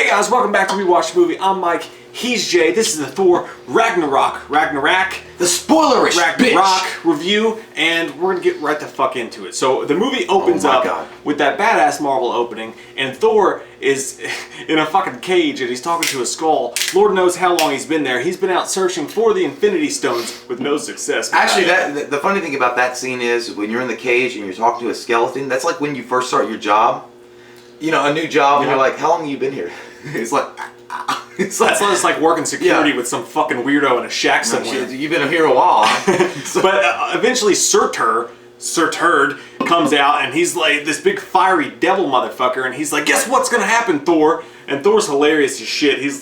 Hey guys, welcome back to We Watch the Movie. I'm Mike, he's Jay. This is the Thor Ragnarok, the spoilerish Ragnarok review, and we're gonna get right the fuck into it. So the movie opens up with that badass Marvel opening, and Thor is in a fucking cage and he's talking to a skull. Lord knows how long he's been there. He's been out searching for the Infinity Stones with no success. Actually, the funny thing about that scene is when you're in the cage and you're talking to a skeleton, that's like when you first start your job. You know, a new job, and you're like, how long have you been here? It's like it's like working security with some fucking weirdo in a shack somewhere. You've been here a while. But eventually Surtur comes out, and he's like this big fiery devil motherfucker, and he's like, guess what's gonna happen, Thor? And Thor's hilarious as shit. He's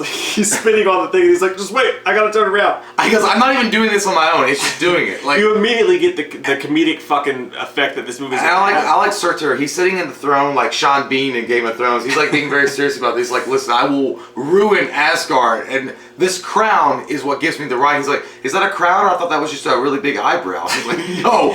spinning on the thing, and he's like, just wait, I gotta turn around. Because I'm not even doing this on my own, it's just doing it. Like, you immediately get the comedic fucking effect that this movie's I like Surtur. He's sitting in the throne like Sean Bean in Game of Thrones. He's like being very serious about this. Like, listen, I will ruin Asgard, and this crown is what gives me the right. He's like, is that a crown? I thought that was just a really big eyebrow. He's like, no,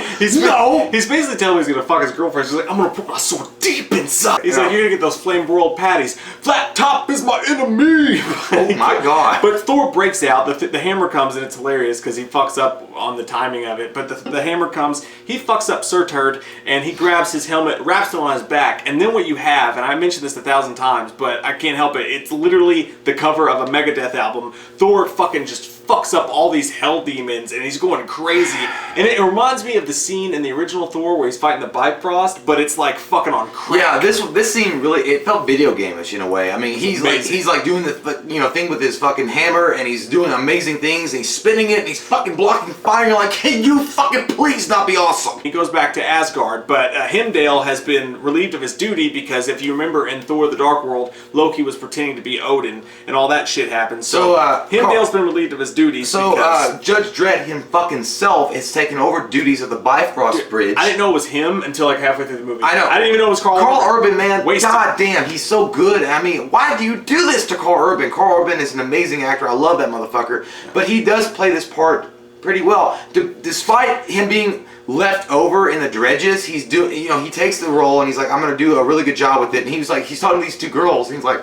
He's basically telling me he's gonna fuck his girlfriend. He's like, I'm gonna put my sword deep inside. He's like, you're gonna get those flame broiled patties. Flat top is my enemy. Oh my god. But Thor breaks out. The hammer comes, and it's hilarious because he fucks up on the timing of it. But the hammer comes, he fucks up Surtur, and he grabs his helmet, wraps it on his back, and then what you have, and I mentioned this 1,000 times, but I can't help it. It's literally the cover of a Megadeth album. Thor fucking just fucks up all these hell demons, and he's going crazy. And it reminds me of the scene in the original Thor where he's fighting the Bifrost, but it's like fucking on crack. Yeah, this scene really, it felt video game-ish in a way. I mean, he's like doing the thing with his fucking hammer, and he's doing amazing things, and he's spinning it, and he's fucking blocking fire. And you're like, can you fucking please not be awesome? He goes back to Asgard, but Heimdall has been relieved of his duty because if you remember in Thor: The Dark World, Loki was pretending to be Odin, and all that shit happened. So Heimdall's been relieved of his duties. So Judge Dredd him fucking self is taking over duties of the Bifrost Bridge. I didn't know it was him until like halfway through the movie. I know. I didn't even know it was Carl Urban, man. God damn, he's so good. I mean, why do you do this to Carl Urban? Carl Urban is an amazing actor. I love that motherfucker. But he does play this part pretty well. Despite him being left over in the dredges, he's doing. He takes the role and he's like, I'm gonna do a really good job with it. And he's talking to these two girls. And he's like,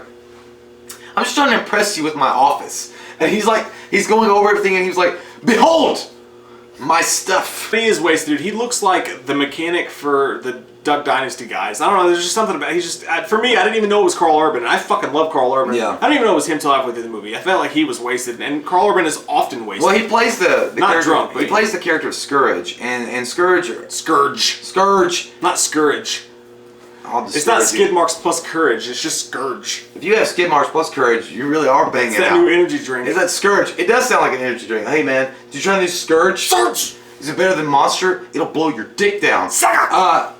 I'm just trying to impress you with my office. And he's going over everything, and he's like, behold my stuff. He is wasted, dude. He looks like the mechanic for the Duck Dynasty guys. I don't know, there's just something about, for me, I didn't even know it was Carl Urban, and I fucking love Carl Urban. Yeah. I didn't even know it was him till halfway through the movie. I felt like he was wasted, and Carl Urban is often wasted. Well, he plays the not character, drunk, but he plays the character of Scourge, and Scourge, not Scourge. It's not skid marks plus courage, it's just Scourge. If you have skid marks plus courage, you really are banging it out. It's that new energy drink. It's that Scourge. It does sound like an energy drink. Hey man, did you try this Scourge? Scourge! Is it better than Monster? It'll blow your dick down.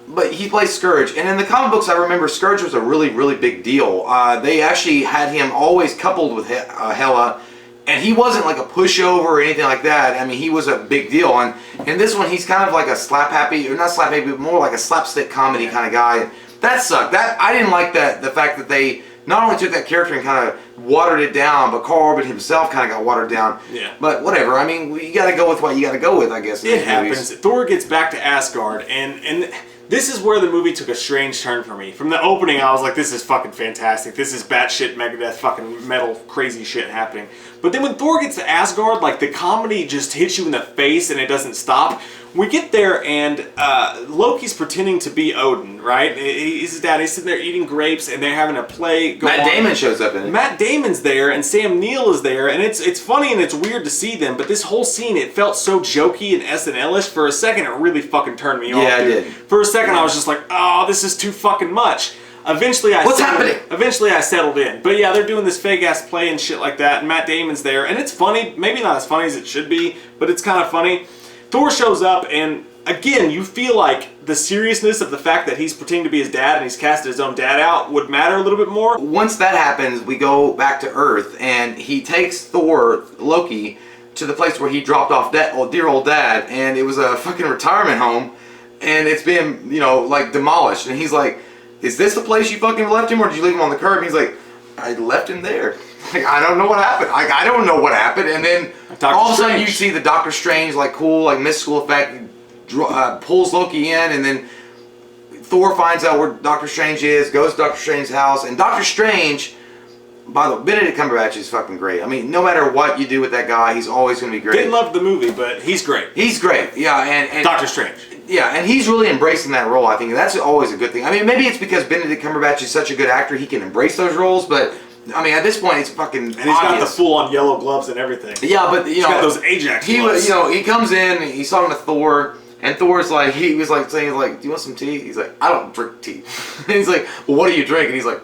But he plays Scourge, and in the comic books I remember Scourge was a really, really big deal. They actually had him always coupled with Hela, and he wasn't like a pushover or anything like that. I mean, he was a big deal. And in this one, he's kind of like a not slap happy, but more like a slapstick comedy kind of guy. That sucked. I didn't like the fact that they not only took that character and kind of watered it down, but Carl Urban himself kind of got watered down. Yeah. But whatever. I mean, you got to go with what you got to go with, I guess. It happens. Thor gets back to Asgard, and this is where the movie took a strange turn for me. From the opening, I was like, this is fucking fantastic. This is batshit Megadeth fucking metal crazy shit happening. But then when Thor gets to Asgard, like the comedy just hits you in the face and it doesn't stop. We get there and Loki's pretending to be Odin, right? He's his dad. He's sitting there eating grapes and they're having a play go on. Matt Damon shows up in it. Matt Damon's there and Sam Neill is there, and it's funny and it's weird to see them, but this whole scene, it felt so jokey and SNL-ish. For a second, it really fucking turned me off. Yeah, it did. For a second, I was just like, oh, this is too fucking much. Eventually I settled in. But yeah, they're doing this fake-ass play and shit like that, and Matt Damon's there, and it's funny. Maybe not as funny as it should be, but it's kind of funny. Thor shows up, and again, you feel like the seriousness of the fact that he's pretending to be his dad and he's casted his own dad out would matter a little bit more. Once that happens, we go back to Earth, and he takes Loki, to the place where he dropped off dear old dad, and it was a fucking retirement home, and it's been, like demolished, and he's like, is this the place you fucking left him, or did you leave him on the curb? And he's like, I left him there. Like, I don't know what happened. I don't know what happened. And then all of a sudden you see the Doctor Strange, like cool, like mystical effect, pulls Loki in, and then Thor finds out where Doctor Strange is, goes to Doctor Strange's house, and Doctor Strange By the way, Benedict Cumberbatch is fucking great. I mean, no matter what you do with that guy, he's always going to be great. Didn't love the movie, but he's great. He's great, yeah. And Doctor Strange. Yeah, and he's really embracing that role, I think. And that's always a good thing. I mean, maybe it's because Benedict Cumberbatch is such a good actor, he can embrace those roles, but... I mean, at this point, it's fucking And he's got the full-on yellow gloves and everything. Yeah, but, He's got those Ajax gloves. He comes in, he's talking to Thor, and Thor's like, he was like saying, like, do you want some tea? He's like, I don't drink tea. And he's like, well, what do you drink? And he's like,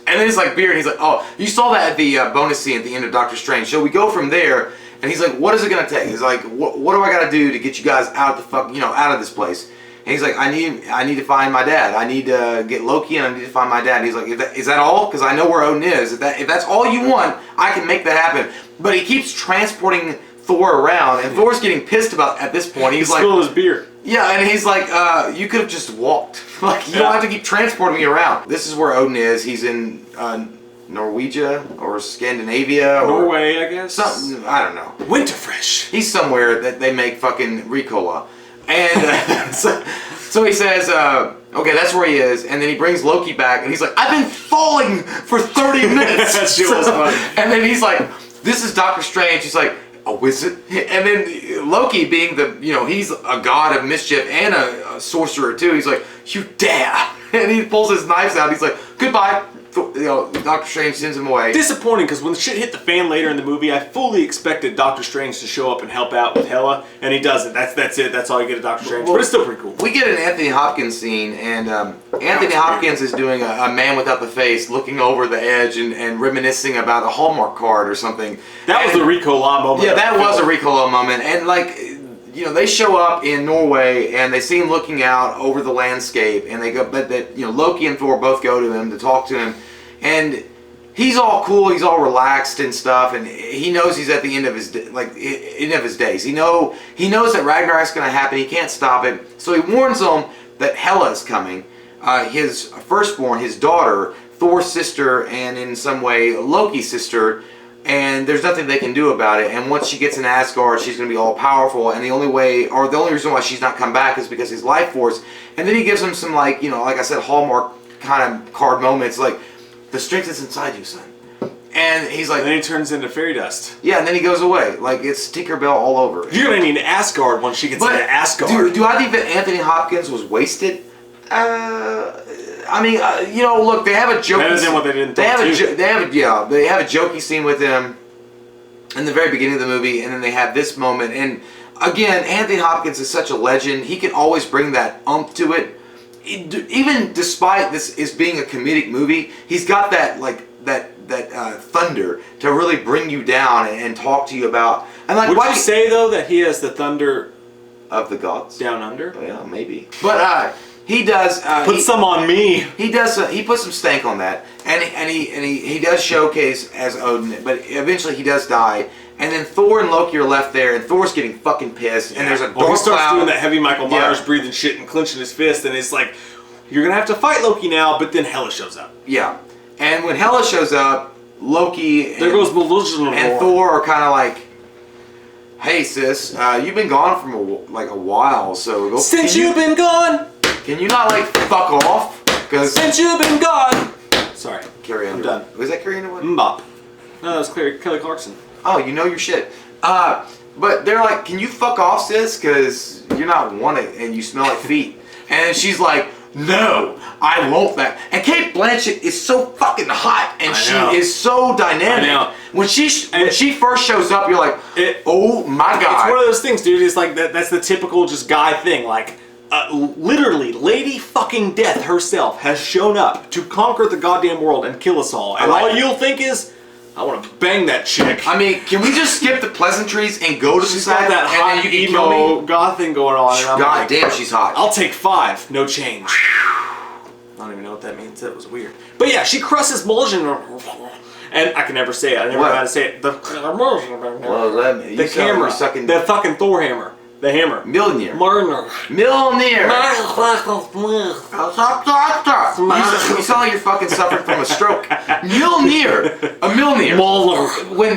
and then it's like beer, and he's like, oh, you saw that at the bonus scene at the end of Doctor Strange. So we go from there, and he's like, what is it going to take? He's like, what do I got to do to get you guys out of the out of this place? And he's like, I need to find my dad. I need to get Loki, and I need to find my dad. And he's like, is that all? Because I know where Odin is. If that's all you want, I can make that happen. But he keeps transporting Thor around, and Thor's getting pissed about at this point. He's like, spilled his beer. Yeah, and he's like, you could have just walked. Like, you don't have to keep transporting me around. This is where Odin is. He's in Norwegia or Scandinavia or Norway, I guess. Something, I don't know. Winterfresh. He's somewhere that they make fucking Ricola. And so he says, okay, that's where he is. And then he brings Loki back, and he's like, I've been falling for 30 minutes. That shit was funny. And then he's like, this is Doctor Strange. He's like, oh, is it? And then Loki, being he's a god of mischief and a sorcerer too. He's like, you dare. And he pulls his knives out. He's like, goodbye. Doctor Strange sends him away. Disappointing, because when the shit hit the fan later in the movie, I fully expected Doctor Strange to show up and help out with Hela, and he doesn't. That's it. That's all you get of Doctor Strange. But it's still pretty cool. We get an Anthony Hopkins scene, and Anthony Hopkins is doing a man without the face, looking over the edge and reminiscing about a Hallmark card or something. That was the Rico La moment. Yeah, that was a Rico La moment. And like, they show up in Norway, and they see him looking out over the landscape, and they go, but Loki and Thor both go to him to talk to him, and he's all cool, he's all relaxed and stuff, and he knows he's at the end of his days. He knows that Ragnarok's going to happen. He can't stop it, so he warns them that Hela is coming, his firstborn, his daughter, Thor's sister, and in some way Loki's sister. And there's nothing they can do about it. And once she gets in Asgard, she's going to be all powerful. And the only reason why she's not come back is because his life force. And then he gives him some like I said, Hallmark kind of card moments, like, the strength is inside you, son. And he's like, and then he turns into fairy dust. Yeah, and then he goes away. Like, it's Tinkerbell all over. You're gonna need Asgard once she gets into Asgard. Do I think that Anthony Hopkins was wasted? I mean, look, they have a jokey. Better than what they did. They have a jokey scene with him in the very beginning of the movie, and then they have this moment. And again, Anthony Hopkins is such a legend. He can always bring that to it. Even despite this is being a comedic movie, he's got that thunder to really bring you down and talk to you about. And like, would you say though that he has the thunder of the gods down under? Yeah, maybe. But he does. Put some on me. He does. He puts some stank on that, and he does showcase as Odin, but eventually he does die. And then Thor and Loki are left there, and Thor's getting fucking pissed. And there's a dark he starts cloud. doing that heavy Michael Myers breathing shit and clenching his fist, and it's like, you're gonna have to fight Loki now. But then Hela shows up. Yeah, and when Hela shows up, Loki goes and Thor are kind of like, hey sis, you've been gone from a while, so since you've been gone. Can you not like fuck off? Because since you've been gone. Sorry, Carrie Underwood. I'm done. Was that Carrie Underwood? Mbop. No, that was Kelly Clarkson. Oh, you know your shit. But they're like, can you fuck off, sis? Because you're not wanted and you smell like feet. And she's like, no, I won't that. And Kate Blanchett is so fucking hot, and she is so dynamic. I know. When she first shows up, you're like, oh my god. It's one of those things, dude. It's like that's the typical just guy thing. Like, literally, Lady fucking Death herself has shown up to conquer the goddamn world and kill us all. And all you'll think is, I want to bang that chick. I mean, can we just skip the pleasantries and go to she's got that hot emo goth thing going on. And God damn, she's hot. I'll take 5, no change. I don't even know what that means. That was weird. But yeah, she crushes Mulligan. And I can never say it. I never know how to say it. The camera. The fucking Thor hammer. The hammer. Mjolnir. Mjolnir. You sound like you're fucking suffering from a stroke. Mjolnir. A Mjolnir.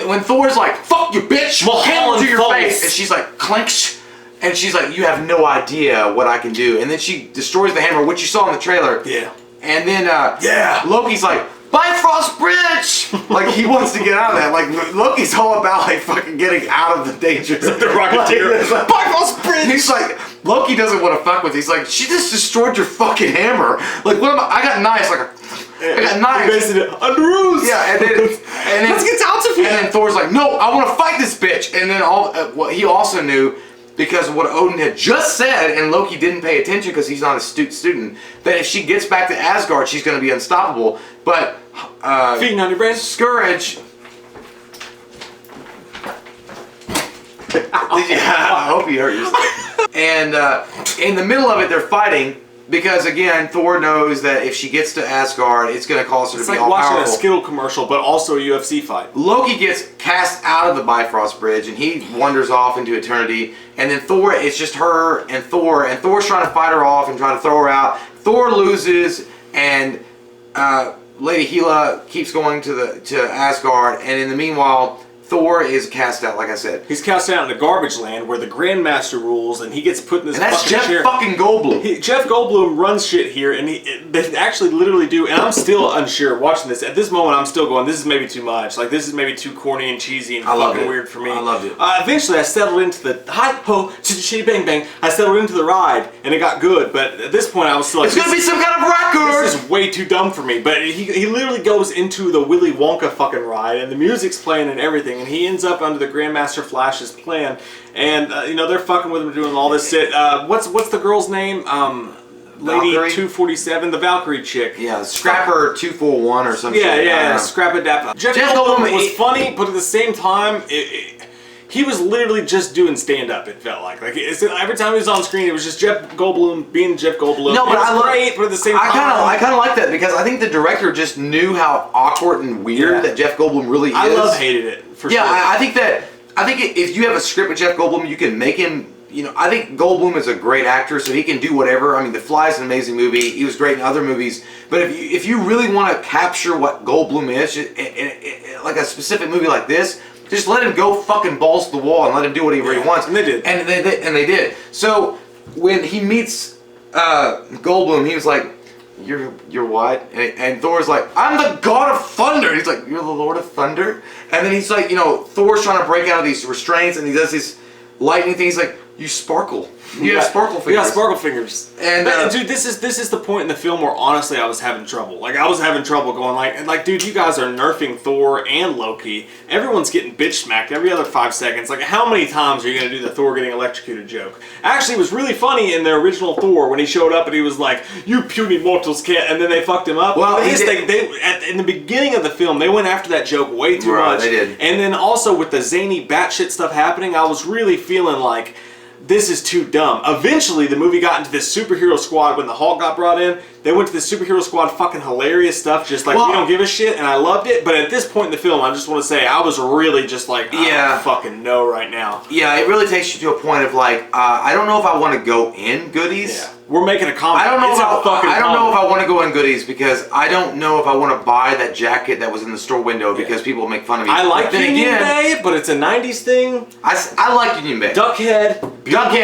When Thor's like, fuck you, bitch. Hammer to your face. And she's like, clinks. And she's like, you have no idea what I can do. And then she destroys the hammer, which you saw in the trailer. Yeah. And then Loki's like, Bifrost Bridge! Like, he wants to get out of that. Like, Loki's all about, like, fucking getting out of the dangers of the Rocketeer. Like, Bifrost Bridge! He's like, Loki doesn't want to fuck with. He's like, she just destroyed your fucking hammer. Like, what am I got knives, like I got knives. Yeah, and then let's get out of here. And then Thor's like, no, I want to fight this bitch. And then what he also knew, because of what Odin had just said, and Loki didn't pay attention because he's not a astute student, that if she gets back to Asgard, she's going to be unstoppable. But feeding on your brain. Scourge. I hope you hurt yourself. And in the middle of it, they're fighting. Because again, Thor knows that if she gets to Asgard, it's going to cause her to be all powerful. It's like watching a Skittle commercial, but also a UFC fight. Loki gets cast out of the Bifrost Bridge, and he wanders off into eternity. And then Thor, it's just her and Thor's trying to fight her off and trying to throw her out. Thor loses, and Lady Hela keeps going to Asgard. And in the meanwhile, Thor is cast out, like I said. He's cast out into garbage land where the Grandmaster rules, and he gets put in this fucking chair. And that's Jeff fucking Goldblum. Jeff Goldblum runs shit here, and they actually literally do, and I'm still unsure watching this. At this moment, I'm still going, this is maybe too much. Like, this is maybe too corny and cheesy and fucking weird for me. I loved it. Eventually, I settled into the hi-ho, chitty bang bang. I settled into the ride, and it got good, but at this point, I was still like, it's gonna be some kind of record! This is way too dumb for me. But he literally goes into the Willy Wonka fucking ride, and the music's playing and everything, and he ends up under the Grandmaster Flash's plan, and they're fucking with him doing all this shit. What's the girl's name? Lady 247, the Valkyrie chick. Yeah, Scrapper 241 or something. Yeah, Scrapper. Jeff Goldblum was funny, but at the same time, he was literally just doing stand-up. It felt like every time he was on screen, it was just Jeff Goldblum being Jeff Goldblum. No, but great, but at the same time, I kind of like that because I think the director just knew how awkward and weird that Jeff Goldblum really is. I hated it. For sure. I think if you have a script with Jeff Goldblum, you can make him. I think Goldblum is a great actor, so he can do whatever. I mean, The Fly is an amazing movie. He was great in other movies. But if you really want to capture what Goldblum is, like a specific movie like this, just let him go fucking balls to the wall and let him do whatever he wants. And they did. And they did. So when he meets Goldblum, he was like, You're what? And Thor's like, I'm the god of thunder. And he's like, you're the lord of thunder? And then he's like, Thor's trying to break out of these restraints, and he does this lightning thing. He's like, you sparkle. You have sparkle fingers. You got sparkle fingers. And dude, this is the point in the film where honestly I was having trouble. Like, I was having trouble going like, dude, you guys are nerfing Thor and Loki. Everyone's getting bitch smacked every other 5 seconds. Like, how many times are you gonna do the Thor getting electrocuted joke? Actually, it was really funny in the original Thor when he showed up and he was like, you puny mortals can't, and then they fucked him up. Well, in the beginning of the film, they went after that joke way too much. They did. And then also with the zany batshit stuff happening, I was really feeling like, this is too dumb. Eventually, the movie got into this superhero squad when the Hulk got brought in. They went to this superhero squad, fucking hilarious stuff, just like, we don't give a shit, and I loved it. But at this point in the film, I just want to say, I was really just like, I don't fucking know right now. Yeah, it really takes you to a point of like, I don't know if I want to go in goodies. Yeah. We're making a comment. I don't know if I want to go in goodies because I don't know if I want to buy that jacket that was in the store window because people make fun of me. I like Union Bay, but it's a 90s thing. I like Union Bay. Duckhead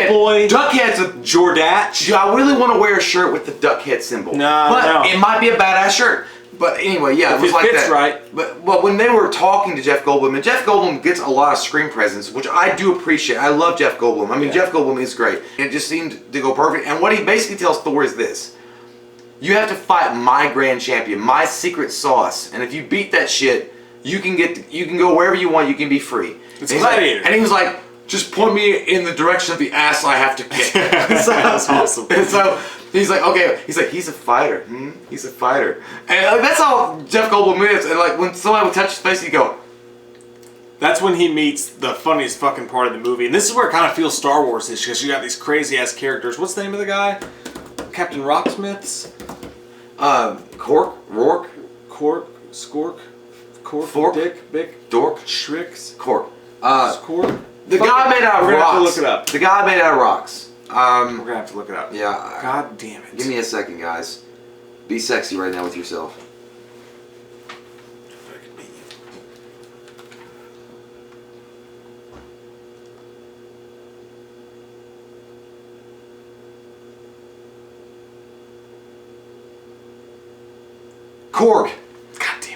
Boy. Duckhead's a Jordatch. I really want to wear a shirt with the Duckhead symbol. No. It might be a badass shirt. But anyway, yeah, it was like that. Fits right. But when they were talking to Jeff Goldblum, and Jeff Goldblum gets a lot of screen presence, which I do appreciate. I love Jeff Goldblum. I mean, Jeff Goldblum is great. It just seemed to go perfect. And what he basically tells Thor is this: you have to fight my grand champion, my secret sauce, and if you beat that shit, you can go wherever you want. You can be free. It's Gladiator. And he was like, just point me in the direction of the ass I have to kick. That's awesome. And so he's like, okay. He's like, he's a fighter. He's a fighter. And that's how Jeff Goldblum is. And like when somebody would touch his face, he'd go. That's when he meets the funniest fucking part of the movie. And this is where it kind of feels Star Wars-ish because you got these crazy ass characters. What's the name of the guy? Captain Rocksmiths? Rourke? Skork? Fork? Dick? Bick? Dork? Shricks? Cork. Skork? The guy made out of rocks. We're gonna have to look it up. The guy made out of rocks. We're gonna have to look it up. Yeah. God damn it. Give me a second, guys. Be sexy right now with yourself. Korg. God damn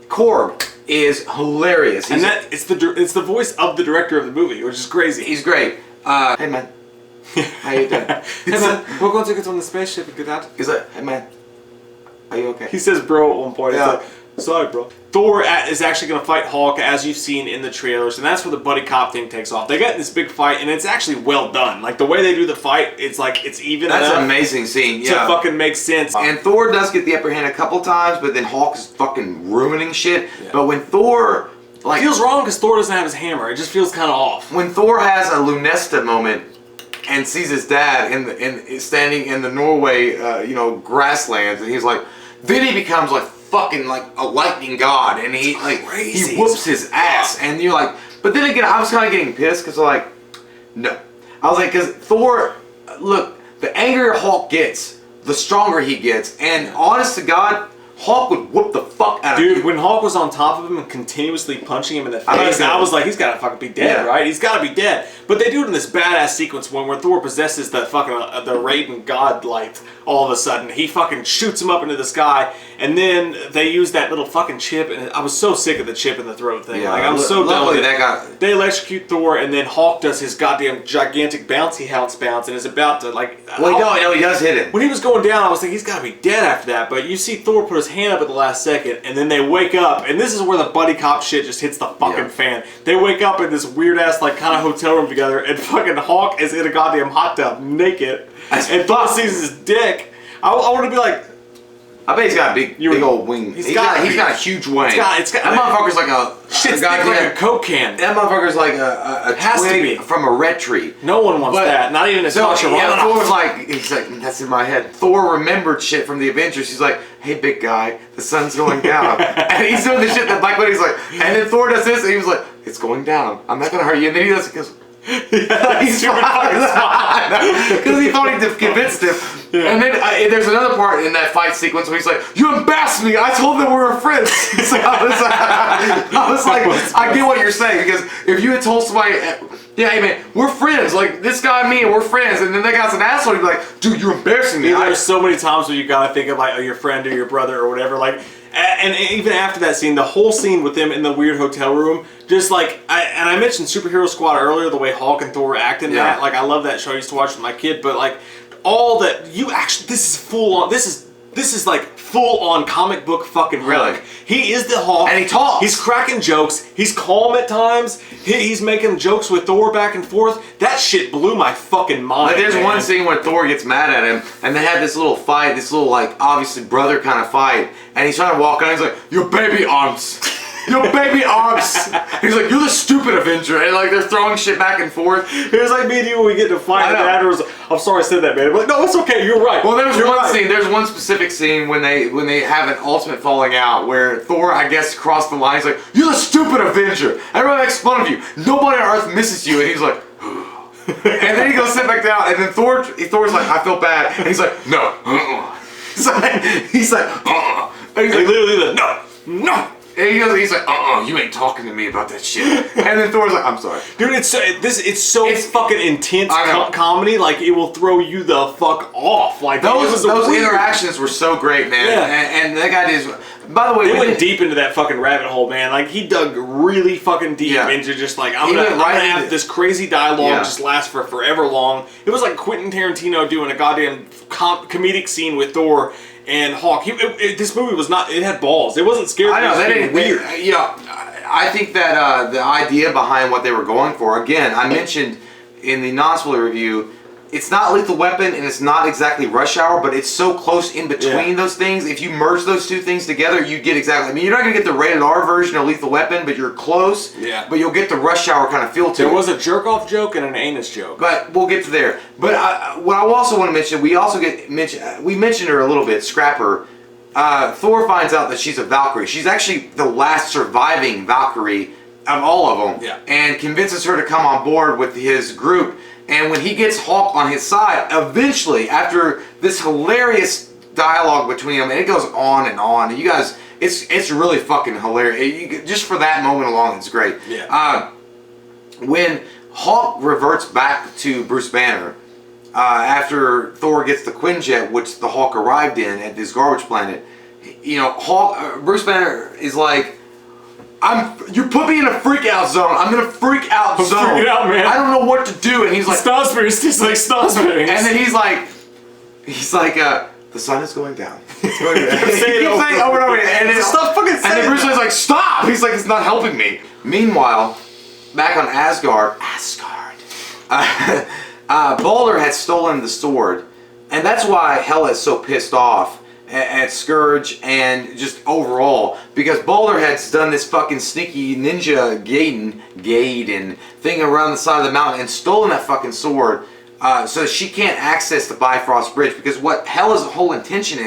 Korg is hilarious. And it's the voice of the director of the movie, which is crazy. He's great. Hey man, how you doing? Hey man, we're going to get on the spaceship and get out. He's like, hey man, are you okay? He says bro at one point. Yeah. He's like, sorry bro. Thor is actually going to fight Hulk, as you've seen in the trailers, and that's where the buddy cop thing takes off. They get in this big fight, and it's actually well done. Like, the way they do the fight, it's like, it's even That's enough an amazing scene, to fucking make sense. And Thor does get the upper hand a couple times, but then Hulk is fucking ruining shit. Yeah. But when Thor, It feels wrong because Thor doesn't have his hammer. It just feels kind of off. when Thor has a Lunesta moment and sees his dad standing in the Norway, grasslands, and he's like, then he becomes like fucking like a lightning god, and he whoops his ass, and you're like, but then again, I was kind of getting pissed because like, no, I was like, because Thor, look, the angrier Hulk gets, the stronger he gets, and honest to God, Hulk would whoop the fuck out of Dude, you. when Hulk was on top of him and continuously punching him in the face, I was like, he's gotta fucking be dead, right? He's gotta be dead. But they do it in this badass sequence where Thor possesses the fucking the Raiden god light. All of a sudden, he fucking shoots him up into the sky, and then they use that little fucking chip, and I was so sick of the chip in the throat thing. Yeah, like, I'm so done with it. They electrocute electrocute Thor, and then Hulk does his goddamn gigantic bouncy house bounce, and is about to like. Well, he does hit it. When he was going down, I was thinking he's got to be dead after that. But you see Thor put his hand up at the last second, and then they wake up, and this is where the buddy cop shit just hits the fucking fan. They wake up in this weird ass like kind of hotel room together, and fucking Hulk is in a goddamn hot tub naked, and Thor sees his dick. I want to be like, I bet he's got a big old wing. He's got a huge wing. It's got that motherfucker's like a shit's like a Coke can. That motherfucker's like a has to be from a red tree. No one wants that. Not even a Sasha. Thor's like, he's like, that's in my head. Thor remembered shit from the Avengers. He's like, hey big guy, the sun's going down, and he's doing the shit that Black Widow's like, and then Thor does this, and he was like, it's going down. I'm not gonna hurt you, and then he does it because. Yeah, he's super fucking smart because he thought he convinced him. Yeah. And then there's another part in that fight sequence where he's like, "You embarrassed me. I told them we were friends." So I was like, I get what you're saying, because if you had told somebody, "Yeah, hey man, we're friends. Like this guy and me, and we're friends," and then that guy's an asshole, you'd be like, "Dude, you're embarrassing me." There's so many times where you gotta think of like your friend or your brother or whatever, like. And even after that scene, the whole scene with them in the weird hotel room, just like, I mentioned Superhero Squad earlier, the way Hulk and Thor act in that, like I love that show, I used to watch with my kid, but like, all that, this is full on, this is like full on comic book fucking Hulk. Really? He is the Hulk. And he talks. He's cracking jokes. He's calm at times. He's making jokes with Thor back and forth. That shit blew my fucking mind. Like there's one scene where Thor gets mad at him, and they had this little fight, this little like obviously brother kind of fight, and he's trying to walk on. He's like, "Your baby arms." Your baby arms. He's like, "You're the stupid Avenger," and like they're throwing shit back and forth. It was like me and you when we get to fight, and afterwards, I'm sorry I said that, man. I'm like, no, it's okay. You're right. Well, there's one scene. There's one specific scene when they have an ultimate falling out where Thor, I guess, crossed the line. He's like, "You're the stupid Avenger. Everyone makes fun of you. Nobody on Earth misses you," and he's like. And then he goes sit back down, and then Thor's like, "I feel bad," and he's like, "No." He's like, and he's like, literally, no. And he's like, you ain't talking to me about that shit. And then Thor's like, "I'm sorry." Dude, it's so fucking intense comedy, like it will throw you the fuck off. Like those interactions were so great, man. Yeah. And that guy is, by the way, they went deep into that fucking rabbit hole, man. Like he dug really fucking deep into just like I'm gonna have this crazy dialogue just last for forever long. It was like Quentin Tarantino doing a goddamn comedic scene with Thor and Hulk. This movie was not. It had balls. It wasn't scary. I know that ain't weird. I think that the idea behind what they were going for. Again, I mentioned in the non-spoiler review, it's not Lethal Weapon and it's not exactly Rush Hour, but it's so close in between those things. If you merge those two things together, you get exactly. I mean, you're not gonna get the rated R version of Lethal Weapon, but you're close. Yeah. But you'll get the Rush Hour kind of feel to it. There was a jerk-off joke and an anus joke. But we'll get to there. But what I also want to mention, we mentioned her a little bit, Scrapper. Thor finds out that she's a Valkyrie. She's actually the last surviving Valkyrie of all of them, and convinces her to come on board with his group. And when he gets Hulk on his side, eventually, after this hilarious dialogue between them, and it goes on and on, and you guys, it's really fucking hilarious. Just for that moment alone, it's great. Yeah. When Hulk reverts back to Bruce Banner, after Thor gets the Quinjet, which the Hulk arrived in at this garbage planet, you know, Bruce Banner is like, you put me in a freak out zone. I'm in a freak out zone. Freaking out, man. I don't know what to do. And he's like, Snosberries tastes like snosberries. and then he's like, the sun is going down. It's going down. He keeps saying over and over again. And stop fucking saying And then Bruce Banner's like, stop. He's like, it's not helping me. Meanwhile, back on Asgard, Balder had stolen the sword, and that's why Hela is so pissed off at Scourge and just overall, because Balder has done this fucking sneaky ninja Gaiden thing around the side of the mountain and stolen that fucking sword, so she can't access the Bifrost Bridge, because what Hela's whole intention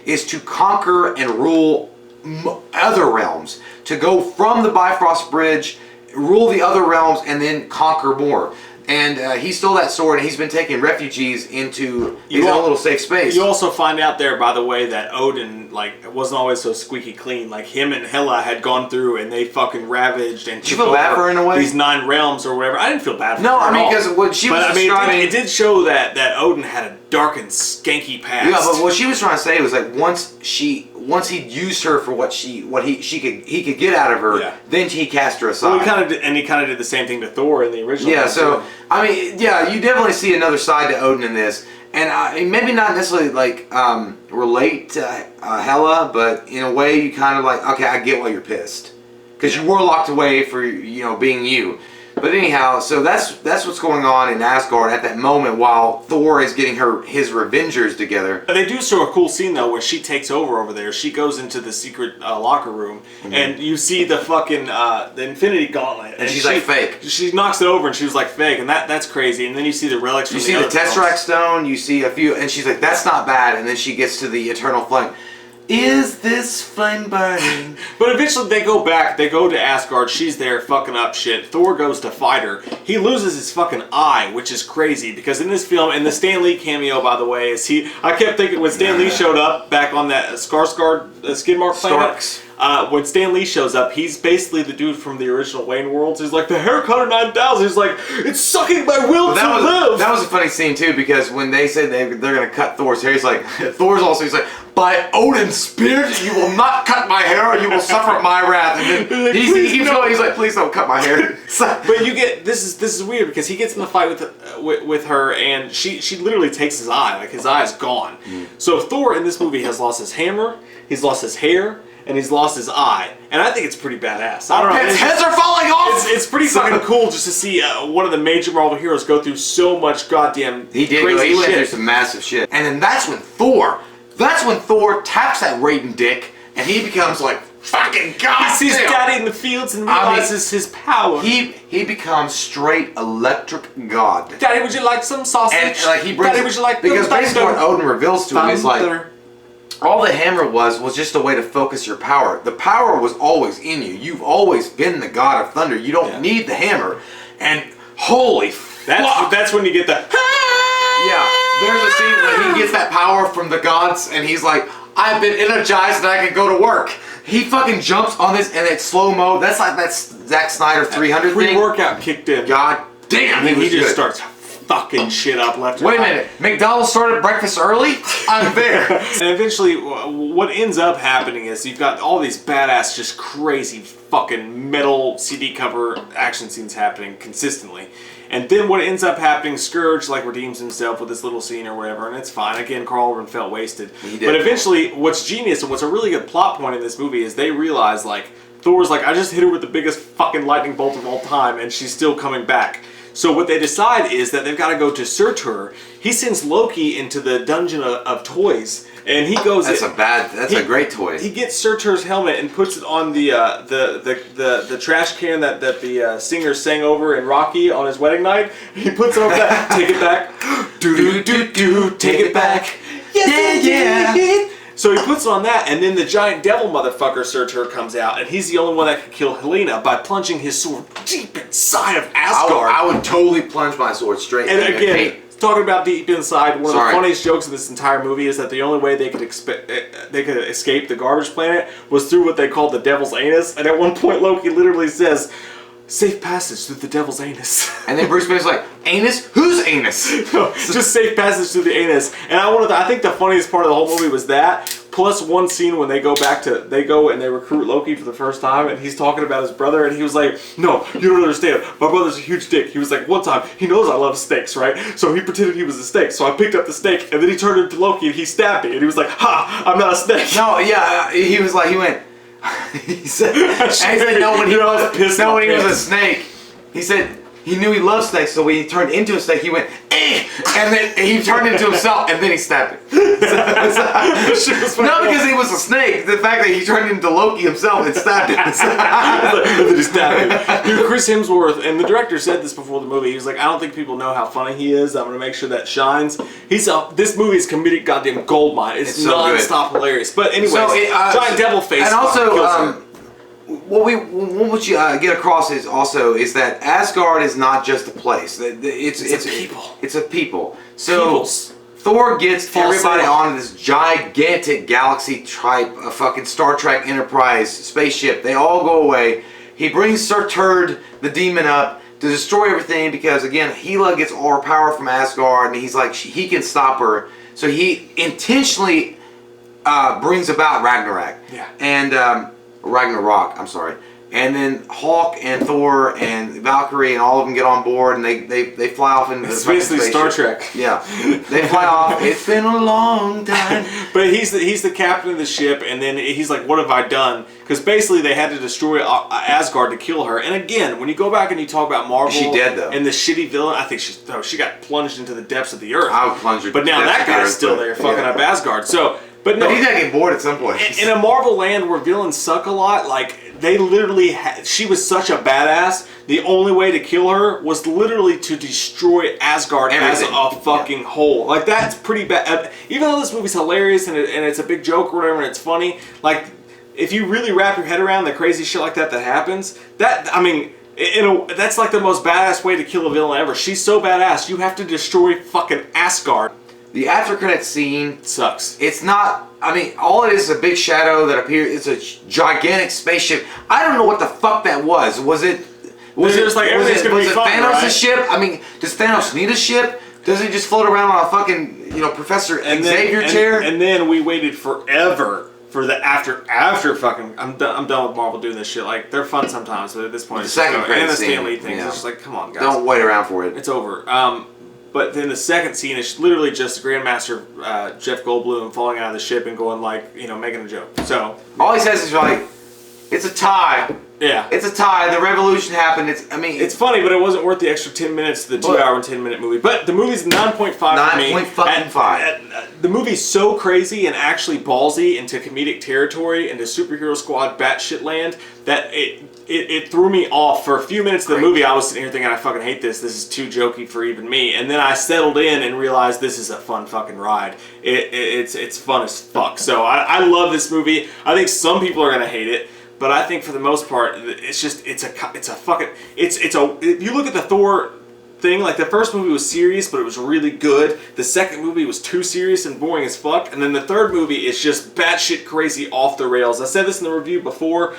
is to conquer and rule other realms, to go from the Bifrost Bridge, rule the other realms, and then conquer more. And he stole that sword, and he's been taking refugees into his own little safe space. You also find out there, by the way, that Odin wasn't always so squeaky clean. Like, him and Hela had gone through, and they fucking ravaged and Did you feel bad for her in a way? These 9 realms or whatever. I didn't feel bad for her. No, I mean, because what she was describing, it did show that Odin had a dark and skanky past. Yeah, but what she was trying to say was like once he used her for what he could get out of her, then he cast her aside. Well, he kind of did the same thing to Thor in the original. Yeah, so I mean, yeah, you definitely see another side to Odin in this, and maybe not necessarily like relate to Hela, but in a way you kind of like, okay, I get why you're pissed, because you were locked away for being you. But anyhow, so that's what's going on in Asgard at that moment while Thor is getting his Revengers together. They do show a cool scene though where she takes over there. She goes into the secret locker room, and you see the fucking the Infinity Gauntlet, and she's like fake. She knocks it over, and she was like fake, and that's crazy. And then you see the relics. You see the Tesseract Stone. You see a few, and she's like, "That's not bad." And then she gets to the Eternal Flame. Is this flame burning? But eventually they go back. They go to Asgard. She's there fucking up shit. Thor goes to fight her. He loses his fucking eye, which is crazy because in this film, and the Stan Lee cameo, by the way, I kept thinking when Stan Lee showed up back on that Skarsgård skid mark planet. When Stan Lee shows up, he's basically the dude from the original Wayne Worlds. He's like, the Hair Cutter 9000. He's like, it's sucking my will to live. That was a funny scene too, because when they said they're going to cut Thor's hair, he's like, he's like, by Odin's spirit, you will not cut my hair, or you will suffer my wrath. And then he's like, please don't cut my hair. But you get this is weird because he gets in the fight with her, and she literally takes his eye, like his eye is gone. So Thor in this movie has lost his hammer, he's lost his hair, and he's lost his eye, and I think it's pretty badass. I don't know. His heads are falling off. It's pretty fucking cool just to see one of the major Marvel heroes go through so much goddamn. He did. Crazy He went shit. through some massive shit, and then that's when Thor taps that Raiden dick, and he becomes like fucking god. He sees Daddy in the fields and realizes his power. He becomes straight electric god. Daddy, would you like some sausage? And like he brings, Daddy, would you like because basically what Odin reveals to him is like, thunder? all the hammer was just a way to focus your power. The power was always in you. You've always been the god of thunder. You don't need the hammer. And holy fuck. That's when you get the... Yeah, there's a scene where he gets that power from the gods, and he's like, I've been energized and I can go to work. He fucking jumps on this, and it's slow-mo. That's like that Zack Snyder 300 thing. Pre-workout kicked in. God damn, and he just starts fucking shit up left and right. Wait a minute, McDonald's started breakfast early? I'm there. And eventually, what ends up happening is you've got all these badass, just crazy fucking metal CD cover action scenes happening consistently. And then what ends up happening, Scourge redeems himself with this little scene or whatever, and it's fine. Again, Karl Urban felt wasted. He did. But eventually, what's genius and what's a really good plot point in this movie is they realize, Thor's like, I just hit her with the biggest fucking lightning bolt of all time, and she's still coming back. So what they decide is that they've got to go to search her. He sends Loki into the dungeon of toys, and he goes. That's a great toy. He gets Surtur's helmet and puts it on the trash can that the singer sang over in Rocky on his wedding night. He puts it over that. Take it back. Do. Take it back. Yeah. So he puts it on that, and then the giant devil motherfucker Surtur comes out, and he's the only one that can kill Helena by plunging his sword deep inside of Asgard. I would totally plunge my sword straight. And again, talking about deep inside, one of the funniest jokes of this entire movie is that the only way they could escape the garbage planet was through what they called the devil's anus. And at one point, Loki literally says, "Safe passage through the devil's anus." And then Bruce Banner's like, "Anus? Whose anus?" No, just safe passage through the anus. And I think the funniest part of the whole movie was that. plus one scene when they go and they recruit Loki for the first time, and he's talking about his brother, and he was like, no, you don't understand. My brother's a huge dick. He was like, one time, he knows I love steaks, right? So he pretended he was a steak. So I picked up the steak, and then he turned into Loki, and he stabbed me, and he was like, ha, I'm not a snake. No, yeah, he was like, he went, he said, no, when he was a snake, he said, he knew he loved snakes, so when he turned into a snake, he went, eh! And then he turned into himself, and then he stabbed it. Not because he was a snake, the fact that he turned into Loki himself and stabbed it. And then he stabbed it. Dude, Chris Hemsworth, and the director said this before the movie, he was like, I don't think people know how funny he is. I'm going to make sure that shines. This movie is comedic goddamn goldmine. It's so non-stop hilarious. But anyways, giant devil face. And also, what you get across is that Asgard is not just a place. It's a people. It's a people. So Thor gets everybody on this gigantic galaxy type of fucking Star Trek Enterprise spaceship. They all go away. He brings Surtur, the demon, up to destroy everything because again, Hela gets all her power from Asgard, and he's like he can stop her. So he intentionally brings about Ragnarok. Yeah. And Ragnarok, I'm sorry. And then Hulk and Thor and Valkyrie and all of them get on board, and they fly off into the basically Star Trek. Yeah, they fly off. It's been a long time. But he's the captain of the ship, and then he's like, "What have I done?" Because basically they had to destroy Asgard to kill her. And again, when you go back and you talk about Marvel, is she dead though? And the shitty villain, I think she got plunged into the depths of the earth. I would plunge her. But now that guy's still there, fucking up Asgard. So. But no, he's gonna get bored at some point. In a Marvel land where villains suck a lot, like they literally, she was such a badass. The only way to kill her was literally to destroy Asgard as a fucking whole. Like that's pretty bad. Even though this movie's hilarious and it's a big joke or whatever, and it's funny. Like if you really wrap your head around the crazy shit like that happens, that's like the most badass way to kill a villain ever. She's so badass, you have to destroy fucking Asgard. The after credit scene sucks. It's not. I mean, all it is a big shadow that appears. It's a gigantic spaceship. I don't know what the fuck that was. Was it Thanos' ship? I mean, does Thanos need a ship? Does he just float around on a fucking Professor Xavier chair? And then we waited forever for the after fucking. I'm done with Marvel doing this shit. Like they're fun sometimes, but at this point, the second credit and the scene, Stan Lee things. It's just like, come on, guys. Don't wait around for it. It's over. But then the second scene is literally just Grandmaster Jeff Goldblum falling out of the ship and going like, making a joke. So all he says is like, it's a tie. Yeah. It's a tie. The revolution happened. It's funny, but it wasn't worth the extra 10 minutes to the 2 hour and 10 minute movie. But the movie's 9.5 for me. 9.5. The movie's so crazy and actually ballsy into comedic territory, into superhero squad batshit land, that it threw me off. For a few minutes of the movie, I was sitting here thinking, I fucking hate this. This is too jokey for even me. And then I settled in and realized this is a fun fucking ride. It's fun as fuck. So I love this movie. I think some people are gonna hate it. But I think for the most part, if you look at the Thor thing, like the first movie was serious, but it was really good. The second movie was too serious and boring as fuck. And then the third movie is just batshit crazy off the rails. I said this in the review before.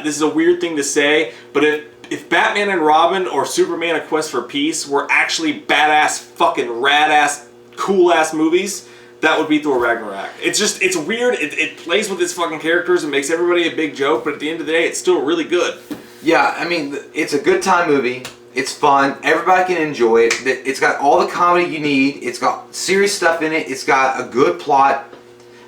This is a weird thing to say, but if Batman and Robin or Superman: A Quest for Peace were actually badass, fucking rad-ass, cool-ass movies, that would be Thor Ragnarok. It's weird. It plays with its fucking characters and makes everybody a big joke, but at the end of the day, it's still really good. Yeah, I mean, it's a good time movie. It's fun. Everybody can enjoy it. It's got all the comedy you need. It's got serious stuff in it. It's got a good plot.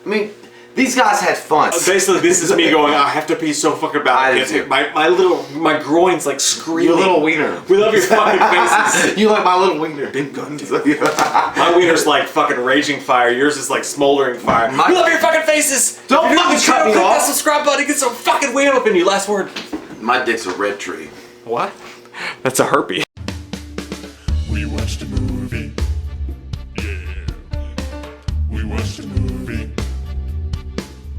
I mean, these guys had fun. Basically, this is me going, I have to pee so fucking bad. My groin's like screaming. Your little wiener. We love your fucking faces. You like my little wiener. Big guns. My wiener's like fucking raging fire. Yours is like smoldering fire. We love your fucking faces. Don't fucking cut me off. That subscribe button. Get some fucking weight up in you. Last word. My dick's a red tree. What? That's a herpy. We watched a movie. Yeah. We watched a movie.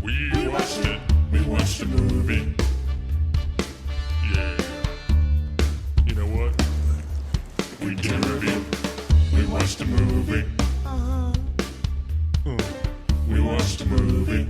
We watched it. We watched a movie. Yeah. You know what? We did a review. We watched a movie. We watched a movie.